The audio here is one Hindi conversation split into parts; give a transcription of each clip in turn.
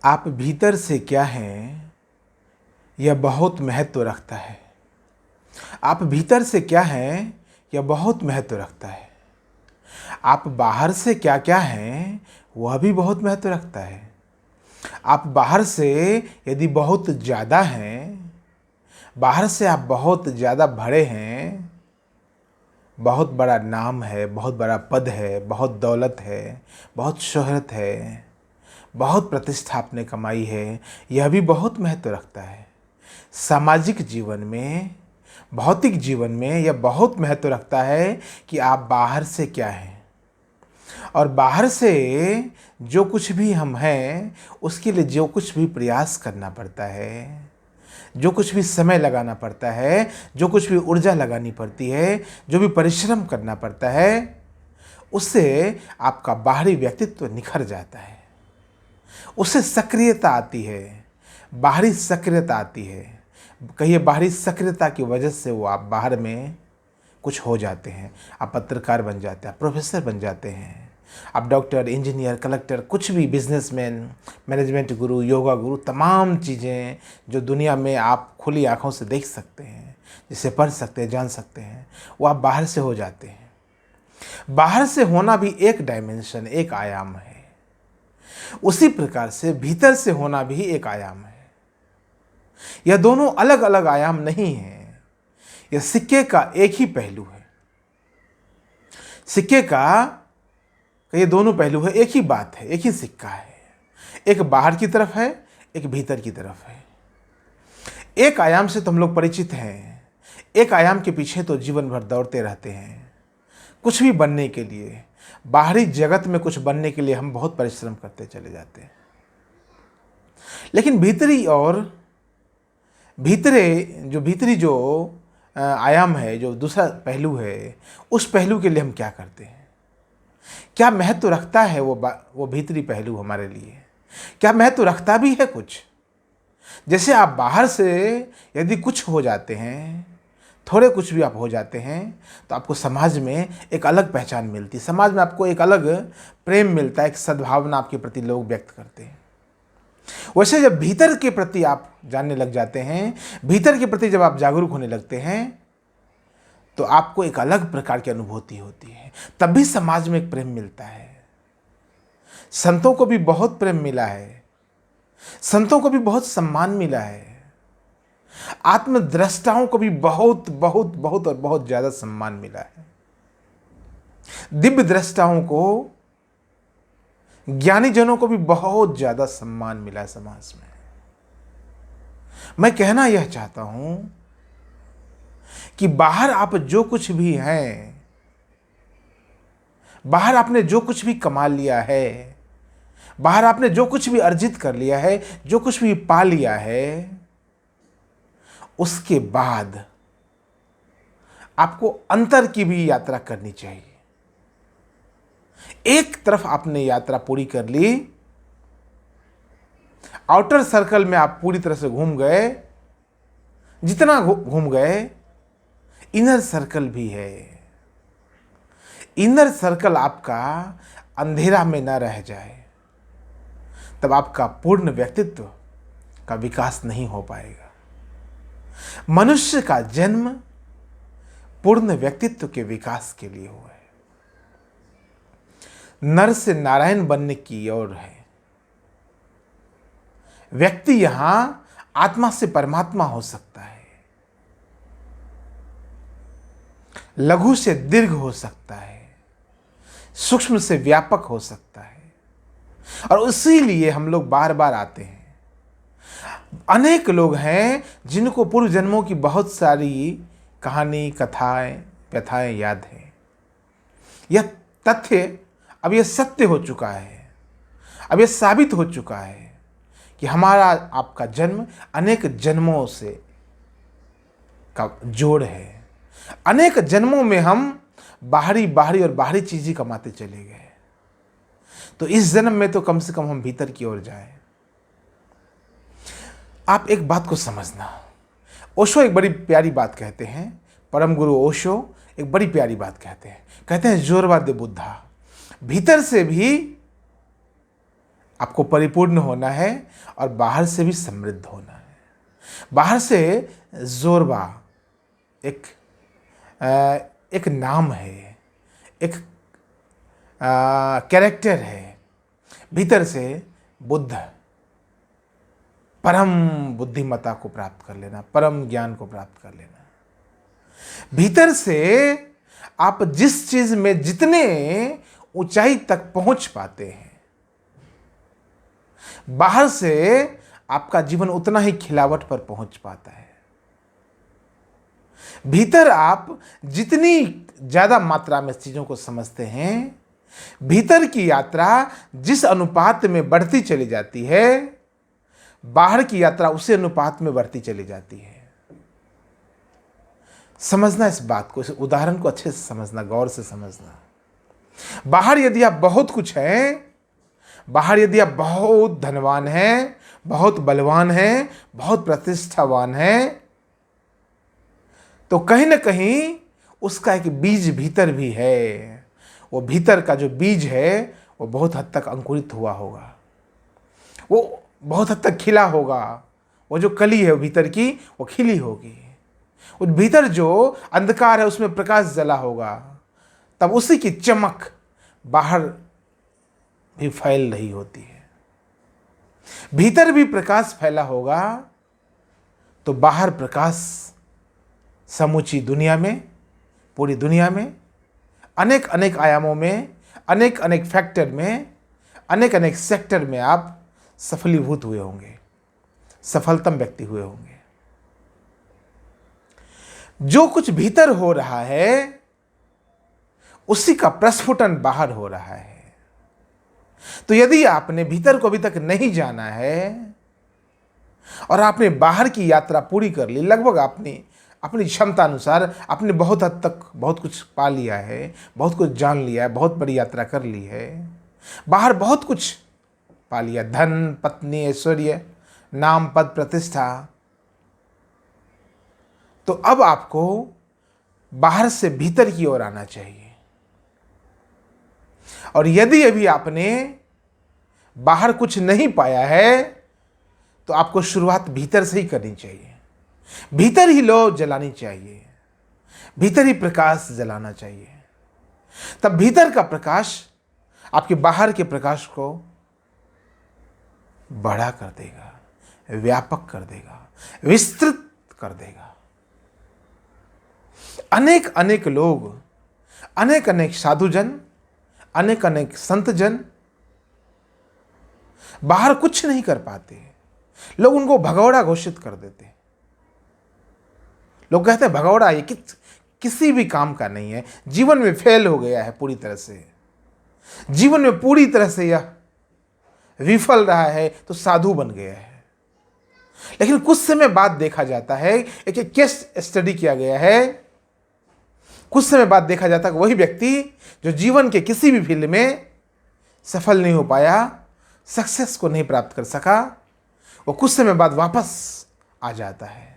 आप भीतर से क्या हैं, यह बहुत महत्व रखता है। आप भीतर से क्या हैं, यह बहुत महत्व रखता है। आप बाहर से क्या क्या हैं, वह भी बहुत महत्व रखता है। आप बाहर से यदि बहुत ज़्यादा हैं, बाहर से आप बहुत ज़्यादा भरे हैं, बहुत बड़ा नाम है, बहुत बड़ा पद है, बहुत दौलत है, बहुत शोहरत है, बहुत प्रतिष्ठा आपने कमाई है, यह भी बहुत महत्व रखता है। सामाजिक जीवन में, भौतिक जीवन में यह बहुत महत्व रखता है कि आप बाहर से क्या हैं, और बाहर से जो कुछ भी हम हैं उसके लिए जो कुछ भी प्रयास करना पड़ता है, जो कुछ भी समय लगाना पड़ता है, जो कुछ भी ऊर्जा लगानी पड़ती है, जो भी परिश्रम करना पड़ता है, उससे आपका बाहरी व्यक्तित्व निखर जाता है। उससे सक्रियता आती है, बाहरी सक्रियता आती है। कहिए बाहरी सक्रियता की वजह से वो आप बाहर में कुछ हो जाते हैं। आप पत्रकार बन जाते हैं, आप प्रोफेसर बन जाते हैं, आप डॉक्टर, इंजीनियर, कलेक्टर, कुछ भी, बिजनेसमैन, मैनेजमेंट गुरु, योगा गुरु, तमाम चीज़ें जो दुनिया में आप खुली आंखों से देख सकते हैं, जिसे पढ़ सकते हैं, जान सकते हैं, वो आप बाहर से हो जाते हैं। बाहर से होना भी एक डायमेंशन, एक आयाम है। उसी प्रकार से भीतर से होना भी एक आयाम है। यह दोनों अलग अलग आयाम नहीं है, यह सिक्के का एक ही पहलू है। सिक्के का ये दोनों पहलू है, एक ही बात है, एक ही सिक्का है। एक बाहर की तरफ है, एक भीतर की तरफ है। एक आयाम से तो हम लोग परिचित हैं, एक आयाम के पीछे तो जीवन भर दौड़ते रहते हैं। कुछ भी बनने के लिए, बाहरी जगत में कुछ बनने के लिए हम बहुत परिश्रम करते चले जाते हैं। लेकिन भीतरी जो आयाम है, जो दूसरा पहलू है, उस पहलू के लिए हम क्या करते हैं? क्या महत्व रखता है वो भीतरी पहलू हमारे लिए? क्या महत्व रखता भी है कुछ? जैसे आप बाहर से यदि कुछ हो जाते हैं, थोड़े कुछ भी आप हो जाते हैं, तो आपको समाज में एक अलग पहचान मिलती है, समाज में आपको एक अलग प्रेम मिलता है, एक सद्भावना आपके प्रति लोग व्यक्त करते हैं। वैसे जब भीतर के प्रति आप जानने लग जाते हैं, भीतर के प्रति जब आप जागरूक होने लगते हैं, तो आपको एक अलग प्रकार की अनुभूति होती है। तब भी समाज में एक प्रेम मिलता है। संतों को भी बहुत प्रेम मिला है, संतों को भी बहुत सम्मान मिला है, आत्मद्रष्टाओं को भी बहुत बहुत बहुत और बहुत ज्यादा सम्मान मिला है। दिव्य दृष्टाओं को, ज्ञानी जनों को भी बहुत ज्यादा सम्मान मिला है समाज में। मैं कहना यह चाहता हूं कि बाहर आप जो कुछ भी हैं, बाहर आपने जो कुछ भी कमा लिया है, बाहर आपने जो कुछ भी अर्जित कर लिया है, जो कुछ भी पा लिया है, उसके बाद आपको अंतर की भी यात्रा करनी चाहिए। एक तरफ आपने यात्रा पूरी कर ली, आउटर सर्कल में आप पूरी तरह से घूम गए, जितना घूम गए, इनर सर्कल भी है। इनर सर्कल आपका अंधेरा में न रह जाए, तब आपका पूर्ण व्यक्तित्व का विकास नहीं हो पाएगा। मनुष्य का जन्म पूर्ण व्यक्तित्व के विकास के लिए हुआ है। नर से नारायण बनने की ओर है। व्यक्ति यहां आत्मा से परमात्मा हो सकता है, लघु से दीर्घ हो सकता है, सूक्ष्म से व्यापक हो सकता है, और इसीलिए हम लोग बार बार आते हैं। अनेक लोग हैं जिनको पूर्व जन्मों की बहुत सारी कहानी, कथाएं, व्यथाएं याद है। यह तथ्य अब यह सत्य हो चुका है, अब यह साबित हो चुका है कि हमारा आपका जन्म अनेक जन्मों से का जोड़ है। अनेक जन्मों में हम बाहरी और बाहरी चीज ही कमाते चले गए, तो इस जन्म में तो कम से कम हम भीतर की ओर जाएं। आप एक बात को समझना, ओशो एक बड़ी प्यारी बात कहते हैं, परम गुरु ओशो एक बड़ी प्यारी बात कहते हैं जोरवा दे बुद्धा, भीतर से भी आपको परिपूर्ण होना है और बाहर से भी समृद्ध होना है। बाहर से जोरबा एक एक नाम है, एक कैरेक्टर है। भीतर से बुद्ध, परम बुद्धिमत्ता को प्राप्त कर लेना, परम ज्ञान को प्राप्त कर लेना। भीतर से आप जिस चीज में जितने ऊंचाई तक पहुंच पाते हैं, बाहर से आपका जीवन उतना ही खिलावट पर पहुंच पाता है। भीतर आप जितनी ज्यादा मात्रा में चीजों को समझते हैं, भीतर की यात्रा जिस अनुपात में बढ़ती चली जाती है, बाहर की यात्रा उसी अनुपात में बढ़ती चली जाती है। समझना इस बात को, इस उदाहरण को अच्छे से समझना, गौर से समझना। बाहर यदि आप बहुत कुछ हैं, बाहर यदि आप बहुत धनवान हैं, बहुत बलवान हैं, बहुत प्रतिष्ठावान हैं, तो कहीं ना कहीं उसका एक बीज भीतर भी है। वो भीतर का जो बीज है वो बहुत हद तक अंकुरित हुआ होगा, वो बहुत हद तक खिला होगा। वो जो कली है वो भीतर की, वो खिली होगी। उस भीतर जो अंधकार है उसमें प्रकाश जला होगा, तब उसी की चमक बाहर भी फैल रही होती है। भीतर भी प्रकाश फैला होगा तो बाहर प्रकाश समूची दुनिया में, पूरी दुनिया में, अनेक अनेक आयामों में, अनेक अनेक फैक्टर में, अनेक अनेक सेक्टर में आप सफलीभूत हुए होंगे, सफलतम व्यक्ति हुए होंगे। जो कुछ भीतर हो रहा है उसी का प्रस्फुटन बाहर हो रहा है। तो यदि आपने भीतर को अभी तक नहीं जाना है और आपने बाहर की यात्रा पूरी कर ली, लगभग आपने अपनी क्षमता अनुसार आपने बहुत हद तक बहुत कुछ पा लिया है, बहुत कुछ जान लिया है, बहुत बड़ी यात्रा कर ली है, बाहर बहुत कुछ पा लिया, धन, पत्नी, ऐश्वर्य, नाम, पद, प्रतिष्ठा, तो अब आपको बाहर से भीतर की ओर आना चाहिए। और यदि अभी आपने बाहर कुछ नहीं पाया है तो आपको शुरुआत भीतर से ही करनी चाहिए। भीतर ही लो जलानी चाहिए, भीतर ही प्रकाश जलाना चाहिए। तब भीतर का प्रकाश आपके बाहर के प्रकाश को बड़ा कर देगा, व्यापक कर देगा, विस्तृत कर देगा। अनेक अनेक लोग, अनेक अनेक साधुजन, अनेक अनेक संतजन बाहर कुछ नहीं कर पाते। लोग उनको भगौड़ा घोषित कर देते। लोग कहते हैं भगौड़ा ये किसी भी काम का नहीं है, जीवन में फेल हो गया है पूरी तरह से, जीवन में पूरी तरह से यह विफल रहा है तो साधु बन गया है। लेकिन कुछ समय बाद देखा जाता है, एक केस स्टडी किया गया है, कुछ समय बाद देखा जाता है कि वही व्यक्ति जो जीवन के किसी भी फील्ड में सफल नहीं हो पाया, सक्सेस को नहीं प्राप्त कर सका, वो कुछ समय बाद वापस आ जाता है।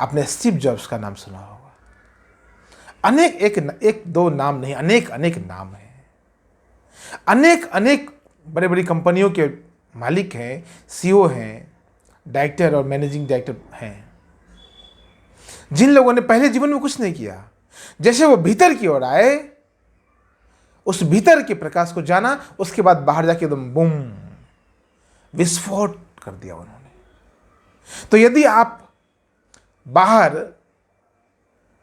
आपने स्टीव जॉब्स का नाम सुना होगा। अनेक एक दो नाम नहीं, अनेक अनेक नाम हैं। अनेक अनेक बड़े बड़ी कंपनियों के मालिक हैं, सीईओ हैं, डायरेक्टर और मैनेजिंग डायरेक्टर हैं, जिन लोगों ने पहले जीवन में कुछ नहीं किया, जैसे वो भीतर की ओर आए, उस भीतर के प्रकाश को जाना, उसके बाद बाहर जाके एकदम बूम, विस्फोट कर दिया उन्होंने। तो यदि आप बाहर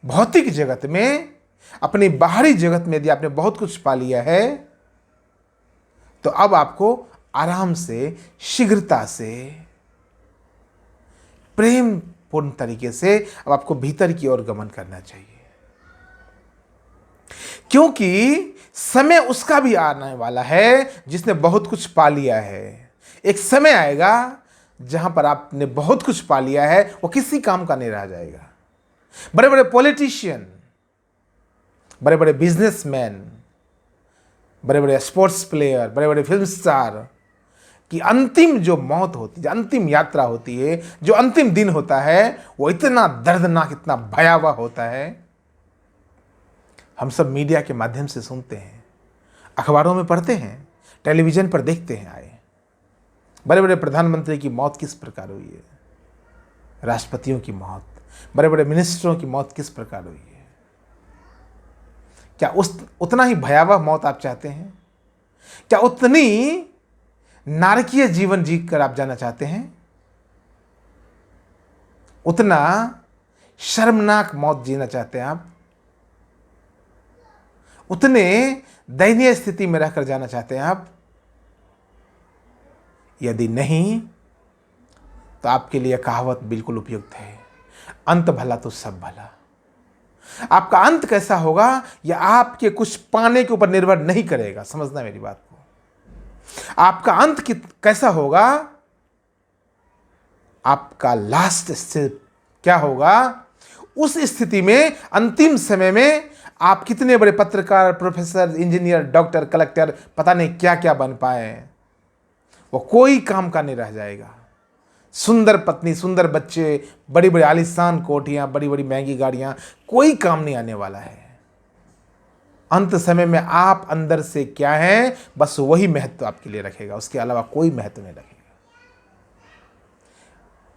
भौतिक जगत में, अपनी बाहरी जगत में यदि आपने बहुत कुछ पा लिया है, तो अब आपको आराम से, शीघ्रता से, प्रेम पूर्ण तरीके से अब आपको भीतर की ओर गमन करना चाहिए। क्योंकि समय उसका भी आने वाला है जिसने बहुत कुछ पा लिया है। एक समय आएगा जहां पर आपने बहुत कुछ पा लिया है वो किसी काम का नहीं रह जाएगा। बड़े बड़े पॉलिटिशियन, बड़े बड़े बिजनेसमैन, बड़े बड़े स्पोर्ट्स प्लेयर, बड़े बड़े फिल्म स्टार की अंतिम जो मौत होती है, अंतिम यात्रा होती है, जो अंतिम दिन होता है, वो इतना दर्दनाक, इतना भयावह होता है। हम सब मीडिया के माध्यम से सुनते हैं, अखबारों में पढ़ते हैं, टेलीविज़न पर देखते हैं आए, बड़े बड़े प्रधानमंत्री की मौत किस प्रकार हुई है, राष्ट्रपतियों की मौत, बड़े बड़े मिनिस्टरों की मौत किस प्रकार हुई है। क्या उतना ही भयावह मौत आप चाहते हैं? क्या उतनी नारकीय जीवन जीकर आप जाना चाहते हैं? उतना शर्मनाक मौत जीना चाहते हैं आप? उतने दयनीय स्थिति में रहकर जाना चाहते हैं आप? यदि नहीं तो आपके लिए कहावत बिल्कुल उपयुक्त है, अंत भला तो सब भला। आपका अंत कैसा होगा यह आपके कुछ पाने के ऊपर निर्भर नहीं करेगा, समझना मेरी बात को। आपका अंत कैसा होगा, आपका लास्ट स्टेप क्या होगा, उस स्थिति में अंतिम समय में आप कितने बड़े पत्रकार, प्रोफेसर, इंजीनियर, डॉक्टर, कलेक्टर, पता नहीं क्या क्या बन पाए, वो कोई काम का नहीं रह जाएगा। सुंदर पत्नी, सुंदर बच्चे, बड़ी बड़ी आलीशान कोठियां, बड़ी बड़ी महंगी गाड़ियां, कोई काम नहीं आने वाला है। अंत समय में आप अंदर से क्या हैं, बस वही महत्व आपके लिए रखेगा, उसके अलावा कोई महत्व नहीं रखेगा।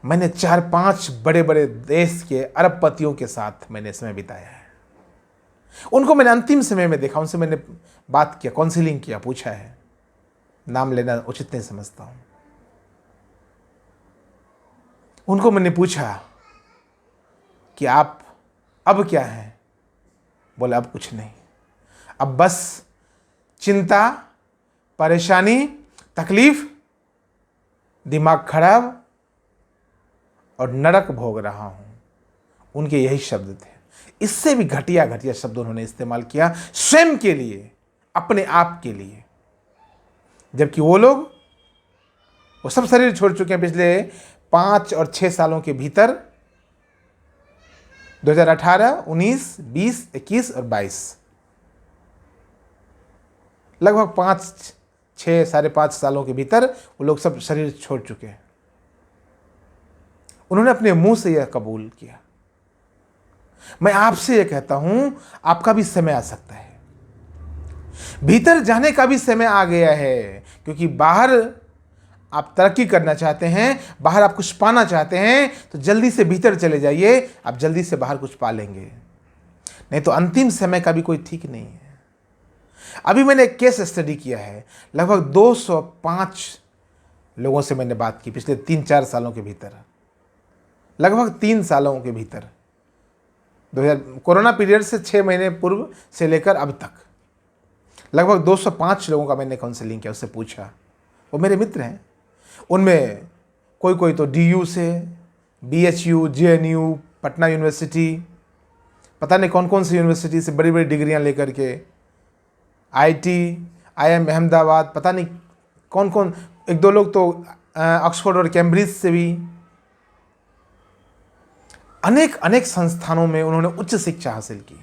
मैंने 4-5 बड़े बड़े देश के अरबपतियों के साथ मैंने समय बिताया है। उनको मैंने अंतिम समय में देखा, उनसे मैंने बात किया, काउंसलिंग किया, पूछा है, नाम लेना उचित नहीं समझता हूं। उनको मैंने पूछा कि आप अब क्या हैं? बोले अब कुछ नहीं, अब बस चिंता, परेशानी, तकलीफ, दिमाग खराब और नरक भोग रहा हूं। उनके यही शब्द थे। इससे भी घटिया घटिया शब्द उन्होंने इस्तेमाल किया स्वयं के लिए, अपने आप के लिए, जबकि वो सब शरीर छोड़ चुके हैं पिछले 5 और 6 सालों के भीतर। 2018, 19, 20, 21 और 22, लगभग 5, 6, 5.5 सालों के भीतर वो लोग सब शरीर छोड़ चुके हैं। उन्होंने अपने मुंह से यह कबूल किया। मैं आपसे यह कहता हूं, आपका भी समय आ सकता है, भीतर जाने का भी समय आ गया है, क्योंकि बाहर आप तरक्की करना चाहते हैं, बाहर आप कुछ पाना चाहते हैं, तो जल्दी से भीतर चले जाइए, आप जल्दी से बाहर कुछ पा लेंगे। नहीं तो अंतिम समय का भी कोई ठीक नहीं है। अभी मैंने एक केस स्टडी किया है, लगभग 205 लोगों से मैंने बात की पिछले 3-4 सालों के भीतर, लगभग 3 सालों के भीतर, 2000 कोरोना पीरियड से 6 महीने पूर्व से लेकर अब तक लगभग 205 लोगों का मैंने काउंसलिंग किया। उससे पूछा, वो मेरे मित्र हैं, उनमें कोई तो DU से, BHU, JNU, पटना यूनिवर्सिटी, पता नहीं कौन कौन सी यूनिवर्सिटी से बड़ी बड़ी डिग्रियां लेकर के, IIT, IIM अहमदाबाद, पता नहीं कौन कौन, 1-2 लोग तो ऑक्सफोर्ड और कैम्ब्रिज से भी, अनेक अनेक संस्थानों में उन्होंने उच्च शिक्षा हासिल की।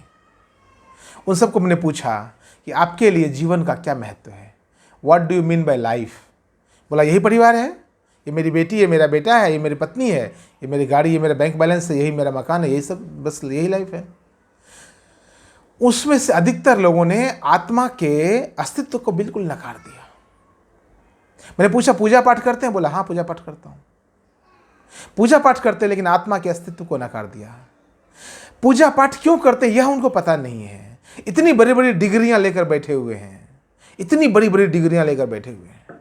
उन सबको मैंने पूछा कि आपके लिए जीवन का क्या महत्व है, what do you mean by life? बोला यही परिवार है, ये मेरी बेटी है, मेरा बेटा है, ये मेरी पत्नी है, ये मेरी गाड़ी, ये मेरा बैंक बैलेंस है, यही मेरा मकान है, यही सब, बस यही लाइफ है। उसमें से अधिकतर लोगों ने आत्मा के अस्तित्व को बिल्कुल नकार दिया। मैंने पूछा पूजा पाठ करते हैं? बोला हाँ पूजा पाठ करता हूं। पूजा पाठ करते, लेकिन आत्मा के अस्तित्व को नकार दिया। पूजा पाठ क्यों करते यह उनको पता नहीं है। इतनी बड़ी बड़ी डिग्रियां लेकर बैठे हुए हैं, इतनी बड़ी बड़ी डिग्रियां लेकर बैठे हुए हैं,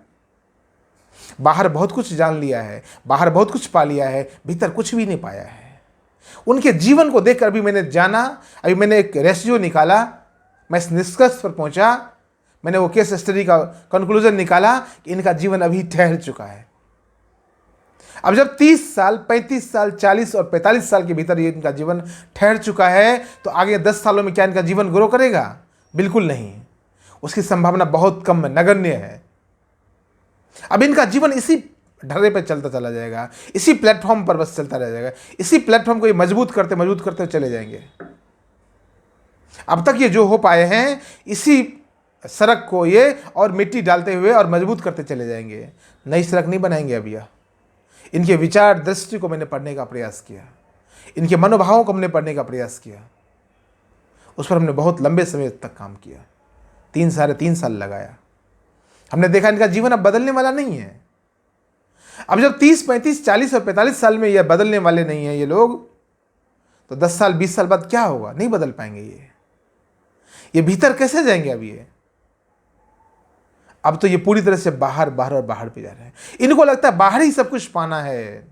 बाहर बहुत कुछ जान लिया है, बाहर बहुत कुछ पा लिया है, भीतर कुछ भी नहीं पाया है। उनके जीवन को देखकर अभी मैंने एक रेशियो निकाला, मैं इस निष्कर्ष पर पहुंचा, मैंने वो केस स्टडी का कंक्लूजन निकाला कि इनका जीवन अभी ठहर चुका है। अब जब 30 साल, 35 साल, 40 और 45 साल के भीतर ये इनका जीवन ठहर चुका है, तो आगे 10 सालों में क्या इनका जीवन ग्रो करेगा? बिल्कुल नहीं, उसकी संभावना बहुत कम है, नगण्य है। अब इनका जीवन इसी ढर्रे पर चलता चला जाएगा, इसी प्लेटफॉर्म पर बस चलता रह जाएगा, इसी प्लेटफॉर्म को ये मजबूत करते चले जाएंगे। अब तक ये जो हो पाए हैं, इसी सड़क को ये और मिट्टी डालते हुए और मजबूत करते चले जाएंगे, नई सड़क नहीं बनाएंगे। अब यह इनके विचार दृष्टि को मैंने पढ़ने का प्रयास किया, इनके मनोभावों को हमने पढ़ने का प्रयास किया, उस पर हमने बहुत लंबे समय तक काम किया, 3 साढ़े 3 साल लगाया। हमने देखा इनका जीवन अब बदलने वाला नहीं है। अब जब 30, 35, 40 और 45 साल में ये बदलने वाले नहीं हैं ये लोग, तो 10 साल 20 साल बाद क्या होगा? नहीं बदल पाएंगे ये भीतर कैसे जाएंगे? अब तो ये पूरी तरह से बाहर बाहर और बाहर पे जा रहे हैं। इनको लगता है बाहर ही सब कुछ पाना है।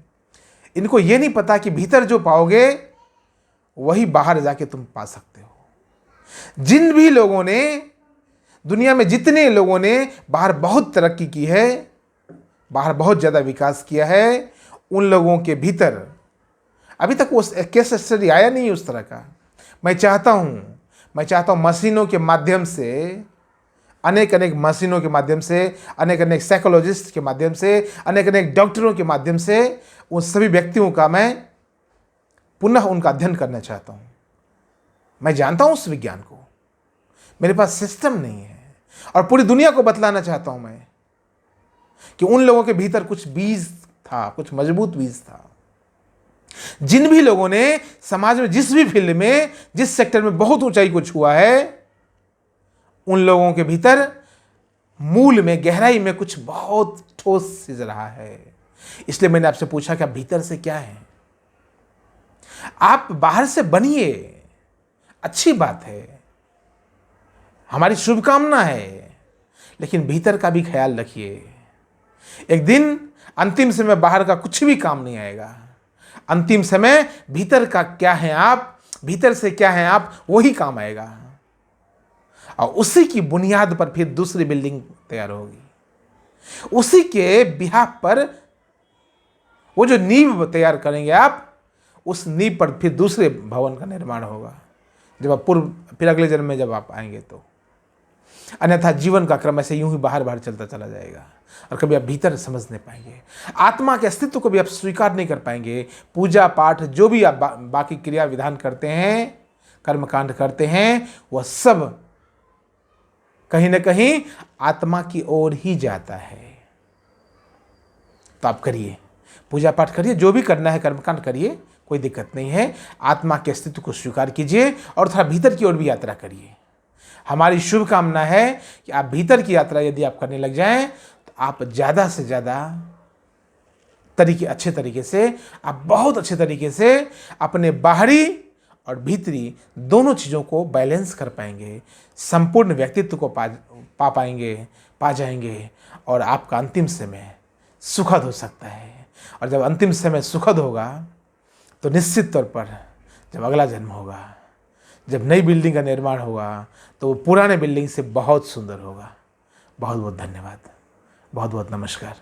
इनको ये नहीं पता कि भीतर जो पाओगे वही बाहर जाके तुम पा सकते हो। जिन भी लोगों ने, दुनिया में जितने लोगों ने बाहर बहुत तरक्की की है, बाहर बहुत ज़्यादा विकास किया है, उन लोगों के भीतर अभी तक वो केस स्टडी आया नहीं उस तरह का। मैं चाहता हूँ मशीनों के माध्यम से, अनेक मशीनों के माध्यम से, अनेक साइकोलॉजिस्ट के माध्यम से, अनेक डॉक्टरों के माध्यम से उन सभी व्यक्तियों का मैं पुनः उनका अध्ययन करना चाहता हूँ। मैं जानता हूँ उस विज्ञान को, मेरे पास सिस्टम नहीं है, और पूरी दुनिया को बतलाना चाहता हूँ मैं कि उन लोगों के भीतर कुछ बीज था, कुछ मजबूत बीज था। जिन भी लोगों ने समाज में जिस भी फील्ड में, जिस सेक्टर में बहुत ऊंचाई को छुआ है, उन लोगों के भीतर मूल में, गहराई में कुछ बहुत ठोस सिज रहा है। इसलिए मैंने आपसे पूछा कि आप भीतर से क्या है। आप बाहर से बनिए, अच्छी बात है, हमारी शुभकामना है, लेकिन भीतर का भी ख्याल रखिए। एक दिन अंतिम समय बाहर का कुछ भी काम नहीं आएगा। अंतिम समय भीतर का क्या है आप, भीतर से क्या है आप, वही काम आएगा, और उसी की बुनियाद पर फिर दूसरी बिल्डिंग तैयार होगी। उसी के बिहाफ पर वो जो नींव तैयार करेंगे आप, उस नींव पर फिर दूसरे भवन का निर्माण होगा, जब आप फिर अगले जन्म में जब आप आएंगे तो। अन्यथा जीवन का क्रम ऐसे यूं ही बाहर बाहर चलता चला जाएगा, और कभी आप भीतर समझ नहीं पाएंगे। आत्मा के अस्तित्व को भी आप स्वीकार नहीं कर पाएंगे। पूजा पाठ जो भी आप बाकी क्रिया विधान करते हैं, कर्मकांड करते हैं, वह सब कहीं ना कहीं आत्मा की ओर ही जाता है। तो आप करिए, पूजा पाठ करिए, जो भी करना है कर्मकांड करिए, कोई दिक्कत नहीं है। आत्मा के अस्तित्व को स्वीकार कीजिए और थोड़ा भीतर की ओर भी यात्रा करिए। हमारी शुभकामना है कि आप भीतर की यात्रा यदि आप करने लग जाएं, तो आप ज़्यादा से ज़्यादा अच्छे तरीके से, आप बहुत अच्छे तरीके से अपने बाहरी और भीतरी दोनों चीज़ों को बैलेंस कर पाएंगे, संपूर्ण व्यक्तित्व को पा जाएंगे, और आपका अंतिम समय सुखद हो सकता है। और जब अंतिम समय सुखद होगा, तो निश्चित तौर पर जब अगला जन्म होगा, जब नई बिल्डिंग का निर्माण होगा, तो वो पुराने बिल्डिंग से बहुत सुंदर होगा। बहुत बहुत धन्यवाद, बहुत बहुत नमस्कार।